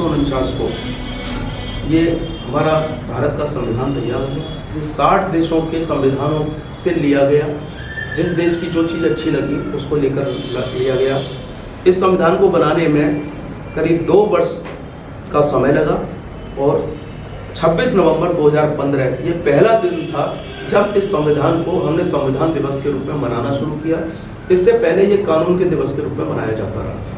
1949 को ये हमारा भारत का संविधान तैयार हुआ। ये 60 देशों के संविधानों से लिया गया, जिस देश की जो चीज़ अच्छी लगी उसको लेकर लिया गया। इस संविधान को बनाने में करीब 2 वर्ष का समय लगा और 26 नवंबर 2015 ये पहला दिन था जब इस संविधान को हमने संविधान दिवस के रूप में मनाना शुरू किया। इससे पहले ये कानून के दिवस के रूप में मनाया जाता रहा था।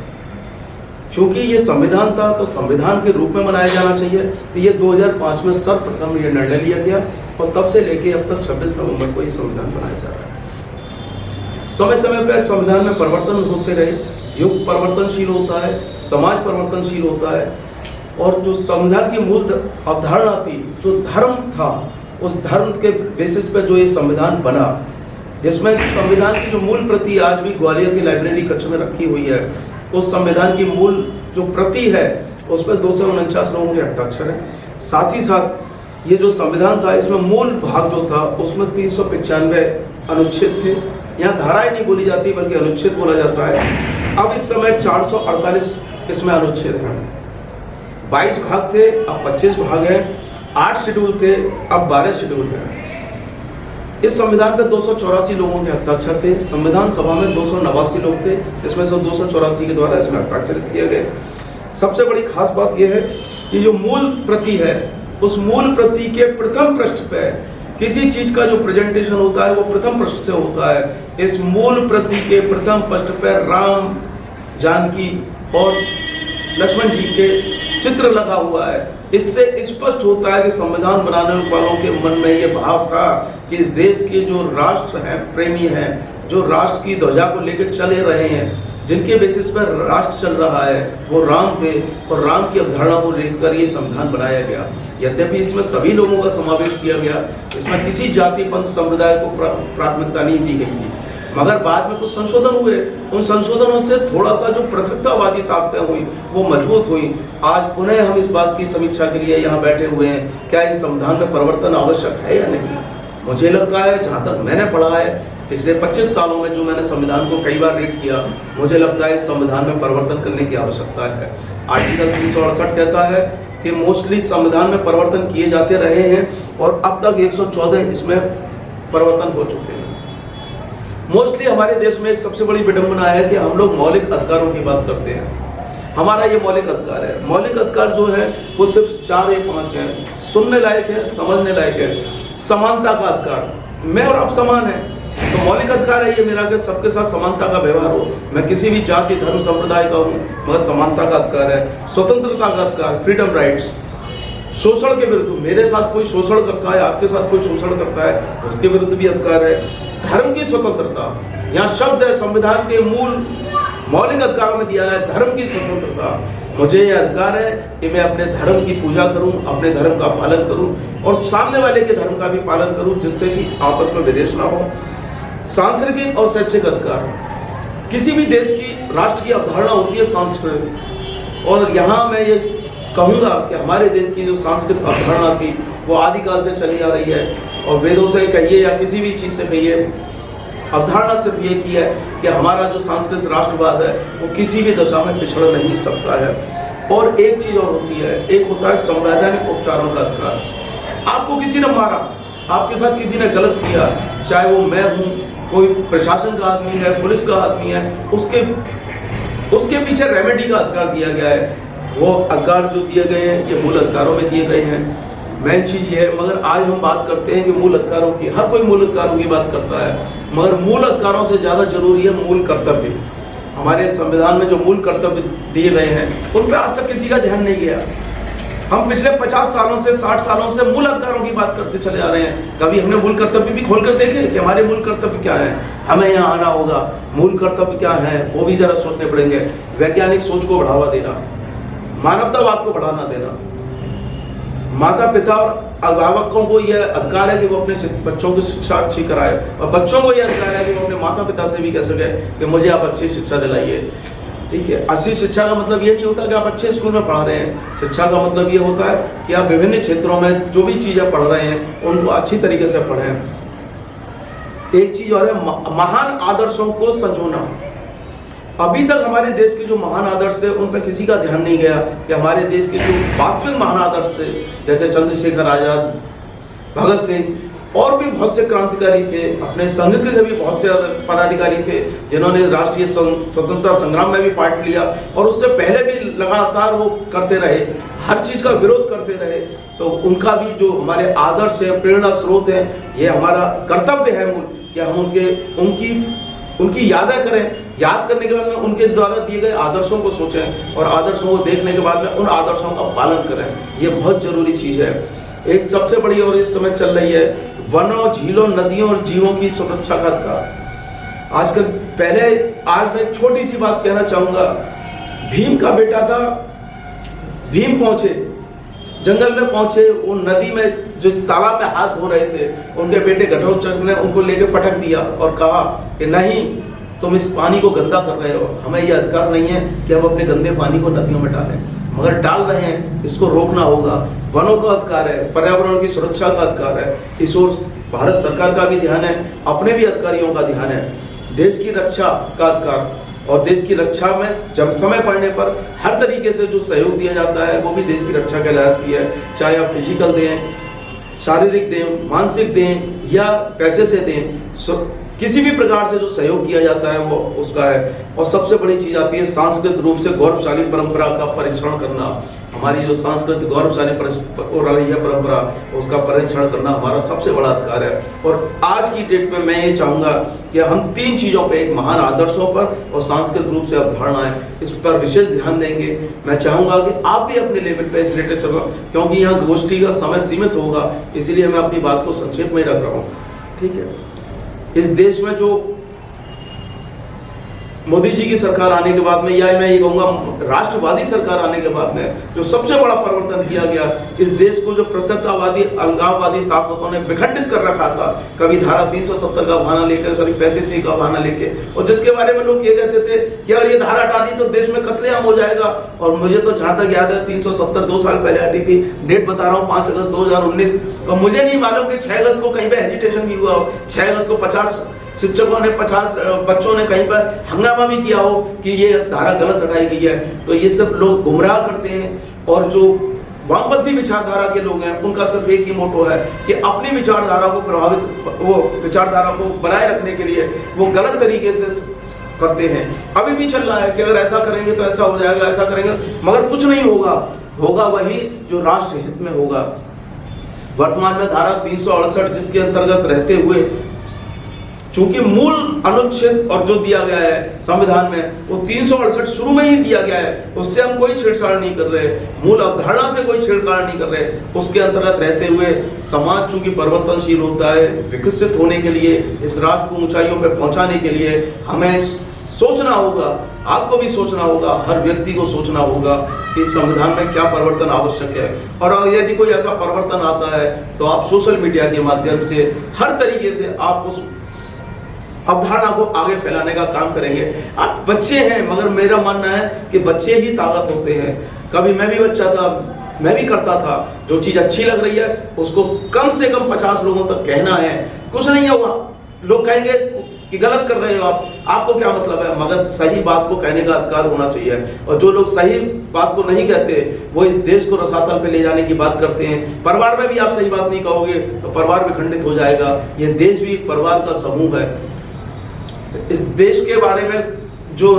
चूंकि ये संविधान था तो संविधान के रूप में मनाया जाना चाहिए, तो ये 2005 में सर्वप्रथम ये निर्णय लिया गया और तब से लेके अब तक 26 नवंबर को ये संविधान बनाया जा रहा है। समय समय पर संविधान में परिवर्तन होते रहे, युग परिवर्तनशील होता है, समाज परिवर्तनशील होता है और जो संविधान की मूल अवधारणा थी, जो धर्म था, उस धर्म के बेसिस पे जो ये संविधान बना, जिसमें संविधान की जो मूल प्रति आज भी ग्वालियर की लाइब्रेरी कक्ष में रखी हुई है, उस संविधान की मूल जो प्रति है उसमें 249 लोगों के हस्ताक्षर हैं। साथ ही साथ ये जो संविधान था इसमें मूल भाग जो था उसमें 395 अनुच्छेद थे। यहाँ धाराएं नहीं बोली जाती बल्कि अनुच्छेद बोला जाता है। अब इस समय 448 इसमें अनुच्छेद हैं। 22 भाग थे, अब 25 भाग हैं। 8 शेड्यूल थे, अब 12 शेड्यूल हैं। इस संविधान पे 284 लोगों के हस्ताक्षर थे। संविधान सभा में 289 लोग थे, इसमें से 284 के द्वारा इसमें हस्ताक्षर किए गए। सबसे बड़ी खास बात यह है कि जो मूल प्रति है उस मूल प्रति के प्रथम पृष्ठ पे किसी चीज का जो प्रेजेंटेशन होता है वो प्रथम पृष्ठ से होता है। इस मूल प्रति के प्रथम पृष्ठ पर राम, जानकी और लक्ष्मण जी के चित्र लगा हुआ है। इससे स्पष्ट होता है कि संविधान बनाने वालों के मन में ये भाव था कि इस देश के जो राष्ट्र हैं, प्रेमी हैं, जो राष्ट्र की ध्वजा को लेकर चले रहे हैं, जिनके बेसिस पर राष्ट्र चल रहा है, वो राम थे और राम की अवधारणा को लेकर ये संविधान बनाया गया। यद्यपि इसमें सभी लोगों का समावेश किया गया, इसमें किसी जाति पंथ समुदाय को प्राथमिकता नहीं दी गई थी, मगर बाद में कुछ संशोधन हुए। उन संशोधनों से थोड़ा सा जो पृथकतावादी ताकतें हुई वो मजबूत हुई। आज पुनः हम इस बात की समीक्षा के लिए यहाँ बैठे हुए हैं, क्या इस संविधान में परिवर्तन आवश्यक है या नहीं। मुझे लगता है, जहाँ तक मैंने पढ़ा है पिछले 25 सालों में जो मैंने संविधान को कई बार रीड किया, मुझे लगता है इस संविधान में परिवर्तन करने की आवश्यकता है। आर्टिकल 368 कहता है कि मोस्टली संविधान में परिवर्तन किए जाते रहे हैं और अब तक 114 इसमें परिवर्तन हो चुके हैं। मोस्टली हमारे देश में एक सबसे बड़ी विडंबना है कि हम लोग मौलिक अधिकारों की बात करते हैं। हमारा ये मौलिक अधिकार है। मौलिक अधिकार जो है वो सिर्फ 4 या 5 हैं, सुनने लायक है, समझने लायक है। समानता का अधिकार, मैं और आप समान है, तो मौलिक अधिकार है ये मेरा कि सबके साथ समानता का व्यवहार हो। मैं किसी भी जाति, धर्म, संप्रदाय का हूँ, मगर समानता का अधिकार है। स्वतंत्रता का अधिकार, फ्रीडम राइट्स। शोषण के विरुद्ध, मेरे साथ कोई शोषण करता है, आपके साथ कोई शोषण करता है, उसके विरुद्ध भी अधिकार है। धर्म की स्वतंत्रता, यहाँ शब्द है संविधान के मूल मौलिक अधिकारों में दिया है, धर्म की स्वतंत्रता। मुझे यह अधिकार है कि मैं अपने धर्म की पूजा करूं, अपने धर्म का पालन करूं और सामने वाले के धर्म का भी पालन करूं, जिससे कि आपस में विद्वेष ना हो। सांस्कृतिक और शैक्षिक अधिकार, किसी भी देश की राष्ट्र की अवधारणा होती है सांस्कृतिक, और यहाँ मैं ये कहूँगा कि हमारे देश की जो सांस्कृतिक अवधारणा थी वो आदिकाल से चली आ रही है और वेदों से कहिए या किसी भी चीज़ से कहिए, अवधारणा सिर्फ ये की है कि हमारा जो सांस्कृतिक राष्ट्रवाद है वो किसी भी दशा में पिछड़ नहीं सकता है। और एक चीज़ और होती है, एक होता है संवैधानिक उपचारों का अधिकार। आपको किसी ने मारा, आपके साथ किसी ने गलत किया, चाहे वो मैं हूँ, कोई प्रशासन का आदमी है, पुलिस का आदमी है, उसके पीछे रेमेडी का अधिकार दिया गया है। वो अधिकार जो दिए गए हैं ये मूल अधिकारों में दिए गए हैं। मेन चीज़ ये है, मगर आज हम बात करते हैं कि मूल अधिकारों की, हर कोई मूल अधिकारों की बात करता है, मगर मूल अधिकारों से ज़्यादा जरूरी है मूल कर्तव्य। हमारे संविधान में जो मूल कर्तव्य दिए गए हैं उन पर आज तक किसी का ध्यान नहीं गया। हम पिछले 50 सालों से, 60 सालों से मूल अधिकारों की बात करते चले आ रहे हैं। कभी हमने मूल कर्तव्य भी खोलकर देखे कि हमारे मूल कर्तव्य क्या है, हमें यहाँ आना होगा, मूल कर्तव्य क्या है वो भी जरा सोचने पड़ेंगे। वैज्ञानिक सोच को बढ़ावा देना, मानवतावाद को बढ़ावा देना। माता पिता और अभिभावकों को यह अधिकार है कि वो अपने बच्चों की शिक्षा अच्छी कराए, और बच्चों को यह अधिकार है कि वो अपने माता पिता से भी कह सके कि मुझे आप अच्छी शिक्षा दिलाइए। ठीक है, अच्छी शिक्षा का मतलब ये नहीं होता कि आप अच्छे स्कूल में पढ़ा रहे हैं। शिक्षा का मतलब ये होता है कि आप विभिन्न क्षेत्रों में जो भी चीज़ें पढ़ रहे हैं उनको अच्छी तरीके से पढ़ें। एक चीज़ और है, महान आदर्शों को संजोना। अभी तक हमारे देश के जो महान आदर्श थे उन पर किसी का ध्यान नहीं गया कि हमारे देश के जो वास्तविक महान आदर्श थे, जैसे चंद्रशेखर आजाद, भगत सिंह और भी बहुत से क्रांतिकारी थे, अपने संघ के से भी बहुत से पदाधिकारी थे जिन्होंने राष्ट्रीय स्वतंत्रता संग्राम में भी पार्ट लिया और उससे पहले भी लगातार वो करते रहे, हर चीज़ का विरोध करते रहे। तो उनका भी जो हमारे आदर्श है, प्रेरणा स्रोत है, ये हमारा कर्तव्य है मूल कि हम उनकी यादें करें। याद करने के बाद में उनके द्वारा दिए गए आदर्शों को सोचें और आदर्शों को देखने के बाद में उन आदर्शों का पालन करें। ये बहुत जरूरी चीज़ है। एक सबसे बड़ी और इस समय चल रही है वनों, झीलों, नदियों और जीवों की सुरक्षा का अधिकार। आज मैं एक छोटी सी बात कहना चाहूँगा। भीम का बेटा था, भीम पहुँचे, जंगल में पहुँचे, वो नदी में जो तालाब में हाथ धो रहे थे, उनके बेटे घटोत्कच ने उनको लेके पटक दिया और कहा कि नहीं, तुम इस पानी को गंदा कर रहे हो, हमें ये अधिकार नहीं है कि हम अपने गंदे पानी को नदियों में डालें, मगर डाल रहे हैं, इसको रोकना होगा। वनों का अधिकार है, पर्यावरण की सुरक्षा का अधिकार है, इस ओर भारत सरकार का भी ध्यान है, अपने भी अधिकारियों का ध्यान है। देश की रक्षा का अधिकार और देश की रक्षा में जब समय पड़ने पर हर तरीके से जो सहयोग दिया जाता है वो भी देश की रक्षा कहलाती है, चाहे आप फिजिकल दें, शारीरिक दें, मानसिक दें या पैसे से दें, किसी भी प्रकार से जो सहयोग किया जाता है वो उसका है। और सबसे बड़ी चीज़ आती है सांस्कृतिक रूप से गौरवशाली परंपरा का परीक्षण करना। हमारी जो सांस्कृतिक गौरवशाली परंपरा, उसका परीक्षण करना हमारा सबसे बड़ा अधिकार है। और आज की डेट में मैं ये चाहूँगा कि हम 3 चीज़ों पे, एक महान आदर्शों पर और सांस्कृतिक रूप से अवधारणाएं, इस पर विशेष ध्यान देंगे। मैं चाहूँगा कि आप भी अपने लेवल पे इस रिलेटेड चलो, क्योंकि यहाँ गोष्ठी का समय सीमित होगा, इसीलिए मैं अपनी बात को संक्षेप में रख रहा हूँ। ठीक है। इस देश में जो मोदी जी की सरकार आने के बाद में, या मैं ये कहूँगा राष्ट्रवादी सरकार आने के बाद में, जो सबसे बड़ा परिवर्तन किया गया, इस देश को जो प्रत्यक्षवादी अलगाववादी ताकतों ने विखंडित कर रखा था, कभी धारा 370 का बहाना लेकर, कभी 35 का बहाना लेके, और जिसके बारे में लोग ये कहते थे कि अगर ये धारा हटा दी तो देश में कत्लेआम हो जाएगा। और मुझे तो जहाँ तक याद है 370 2 साल पहले हटी थी, डेट बता रहा हूँ 5 अगस्त 2019, और मुझे नहीं मालूम कि 6 अगस्त को कहीं पे एजिटेशन भी हुआ हो, 6 अगस्त को 50 शिक्षकों ने, 50 बच्चों ने कहीं पर हंगामा भी किया हो कि ये धारा गलत हटाई गई है। तो ये सब लोग गुमराह करते हैं। और जो वामपंथी विचारधारा के लोग हैं, उनका सिर्फ एक ही मोटो है कि अपनी विचारधारा को बनाए रखने के लिए वो गलत तरीके से करते हैं। अभी भी चल रहा है कि अगर ऐसा करेंगे तो ऐसा हो जाएगा, ऐसा करेंगे, मगर कुछ नहीं होगा वही जो राष्ट्र हित में होगा। वर्तमान में धारा 368 जिसके अंतर्गत रहते हुए, चूंकि मूल अनुच्छेद और जो दिया गया है संविधान में, वो 368 शुरू में ही दिया गया है, उससे हम कोई छेड़छाड़ नहीं कर रहे, मूल अवधारणा से कोई छेड़छाड़ नहीं कर रहे। उसके अंतर्गत रहते हुए समाज चूंकि परिवर्तनशील होता है, विकसित होने के लिए, इस राष्ट्र को ऊंचाइयों पर पहुंचाने के लिए हमें सोचना होगा, आपको भी सोचना होगा, हर व्यक्ति को सोचना होगा कि संविधान में क्या परिवर्तन आवश्यक है। और यदि कोई ऐसा परिवर्तन आता है तो आप सोशल मीडिया के माध्यम से हर तरीके से आप उस अवधारणा को आगे फैलाने का काम करेंगे। आप बच्चे हैं, मगर मेरा मानना है कि बच्चे ही ताकत होते हैं। कभी मैं भी बच्चा था, मैं भी करता था, जो चीज़ अच्छी लग रही है उसको कम से कम 50 लोगों तक कहना है, कुछ नहीं होगा, लोग कहेंगे कि गलत कर रहे हो आपको क्या मतलब है, मगर सही बात को कहने का अधिकार होना चाहिए। और जो लोग सही बात को नहीं कहते वो इस देश को रसातल पे ले जाने की बात करते हैं। परिवार में भी आप सही बात नहीं कहोगे तो परिवार भी खंडित हो जाएगा। ये देश भी परिवार का समूह है। इस देश के बारे में जो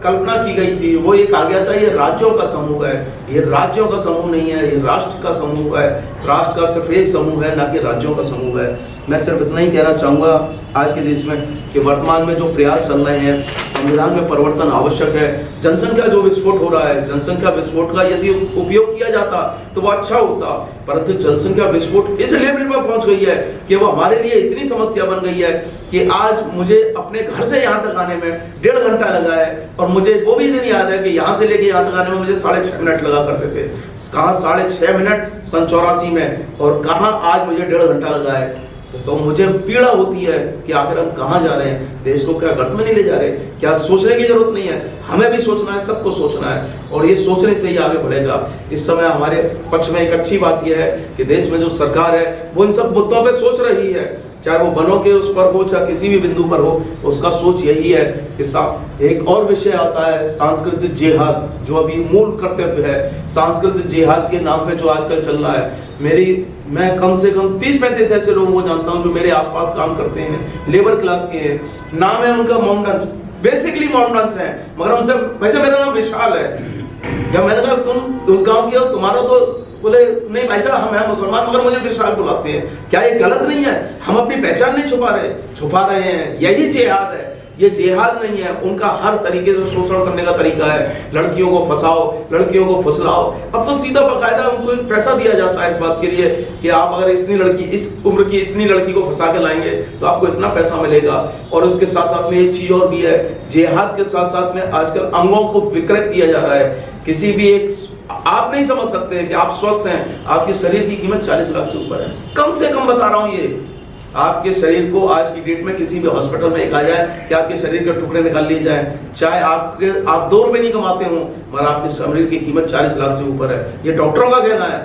कल्पना की गई थी वो ये कहा गया था ये राज्यों का समूह है। ये राज्यों का समूह नहीं है, ये राष्ट्र का समूह है। राष्ट्र का सिर्फ एक समूह है, ना कि राज्यों का समूह है। मैं सिर्फ इतना ही कहना चाहूँगा आज के देश में कि वर्तमान में जो प्रयास चल रहे हैं, संविधान में परिवर्तन आवश्यक है। जनसंख्या जो विस्फोट हो रहा है, जनसंख्या विस्फोट का यदि उपयोग किया जाता तो वो अच्छा होता, परंतु जनसंख्या विस्फोट इस लेवल पर पहुंच गई है कि वो हमारे लिए इतनी समस्या बन गई है कि आज मुझे अपने घर से यहाँ तक आने में 1.5 घंटा लगा है। और मुझे वो भी दिन याद है कि यहाँ से लेके यहाँ तक आने में मुझे 6.5 मिनट लगा करते थे। कहाँ 6.5 मिनट सन 84 में, और कहाँ आज मुझे 1.5 घंटा लगा है। तो मुझे पीड़ा होती है कि आखिर हम कहाँ जा रहे हैं, देश को क्या गर्त में नहीं ले जा रहे। क्या सोचने की जरूरत नहीं है? हमें भी सोचना है, सबको सोचना है, और ये सोचने से ही आगे बढ़ेगा। इस समय हमारे पक्ष में एक अच्छी बात यह है कि देश में जो सरकार है वो इन सब मुद्दों पे सोच रही है। चाहे वो वनों के उस पर हो चाहे किसी भी बिंदु पर हो, उसका सोच यही है कि एक और विषय आता है सांस्कृतिक जिहाद, जो अभी मूल कर्तव्य है सांस्कृतिक जिहाद के नाम पे जो आजकल चल रहा है। मैं कम से कम 30-35 ऐसे लोगों को जानता हूं जो मेरे आसपास काम करते हैं, लेबर क्लास के हैं, नाम है उनका मोहम्मदन, बेसिकली मोहम्मदन है, मगर उनसे वैसे मेरा नाम विशाल है। जब मैंने कहा तुम उस गांव के हो, तुम्हारा तो बोले नहीं भाई साहब हम हैं मुसलमान, मगर मुझे विशाल बुलाते हैं। क्या ये गलत नहीं है? हम अपनी पहचान नहीं छुपा रहे हैं, यही जिहाद है। ये जिहाद नहीं है, उनका हर तरीके से शोषण करने का तरीका है। लड़कियों को फंसाओ, लड़कियों को फुसलाओ। अब तो सीधा बाकायदा उनको पैसा दिया जाता है इस बात के लिए कि आप अगर इतनी लड़की, इस उम्र की इतनी लड़की को फंसा के लाएंगे तो आपको इतना पैसा मिलेगा। और उसके साथ साथ में एक चीज और भी है, जिहाद के साथ साथ में आजकल अंगों को विक्रय किया जा रहा है। किसी भी एक, आप नहीं समझ सकते हैं कि आप स्वस्थ हैं, आपके शरीर की कीमत 40 लाख से ऊपर है, कम से कम बता रहा हूं। ये आपके शरीर को आज की डेट में किसी भी हॉस्पिटल में कहा जाए कि आपके शरीर के टुकड़े निकाल लिए जाए, चाहे आप 2 रुपए नहीं कमाते हो, मगर आपके शरीर की कीमत 40 लाख से ऊपर है। ये डॉक्टरों का कहना है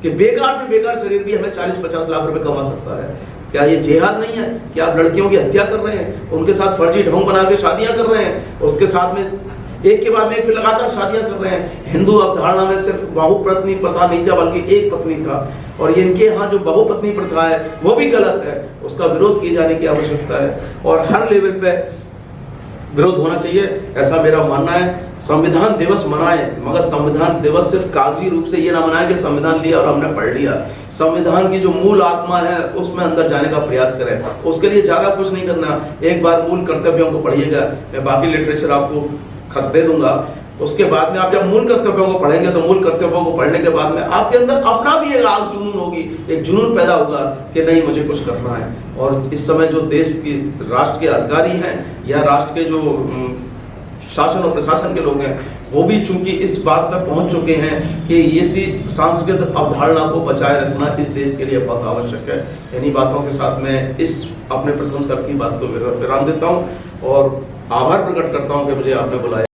कि बेकार से बेकार शरीर भी हमें 40-50 लाख रुपए कमा सकता है। क्या ये जिहाद नहीं है कि आप लड़कियों की हत्या कर रहे हैं, उनके साथ फर्जी ढोंग बना के शादियां कर रहे हैं, उसके साथ में एक के बाद में एक फिर लगातार शादियां कर रहे हैं। हिंदू अवधारणा में सिर्फ बहुपत्नी प्रथा नहीं था, बल्कि एक पत्नी था, और इनके यहाँ जो बहुपत्नी प्रथा है वो भी गलत है, उसका विरोध किए जाने की आवश्यकता है और हर लेवल पे विरोध होना चाहिए, ऐसा मेरा मानना है। संविधान दिवस मनाएं, मगर संविधान दिवस सिर्फ कागजी रूप से ये ना मनाएं कि संविधान लिया और हमने पढ़ लिया। संविधान की जो मूल आत्मा है उसमें अंदर जाने का प्रयास करें। उसके लिए ज्यादा कुछ नहीं करना, एक बार मूल कर्तव्यों को पढ़िएगा, मैं बाकी लिटरेचर आपको खत दे दूंगा। उसके बाद में आप जब मूल कर्तव्यों को पढ़ेंगे तो मूल कर्तव्यों को पढ़ने के बाद में आपके अंदर अपना भी एक आग जुनून होगी, एक जुनून पैदा होगा कि नहीं मुझे कुछ करना है। और इस समय जो देश की राष्ट्र के अधिकारी हैं या राष्ट्र के जो शासन और प्रशासन के लोग हैं, वो भी चूंकि इस बात पर पहुंच चुके हैं कि ये सी सांस्कृतिक अवधारणा को बचाए रखना इस देश के लिए बहुत आवश्यक है। इन्हीं बातों के साथ मैं इस अपने प्रथम सत्र की बात को विराम देता हूं और आभार प्रकट करता हूं कि मुझे आपने बुलाया।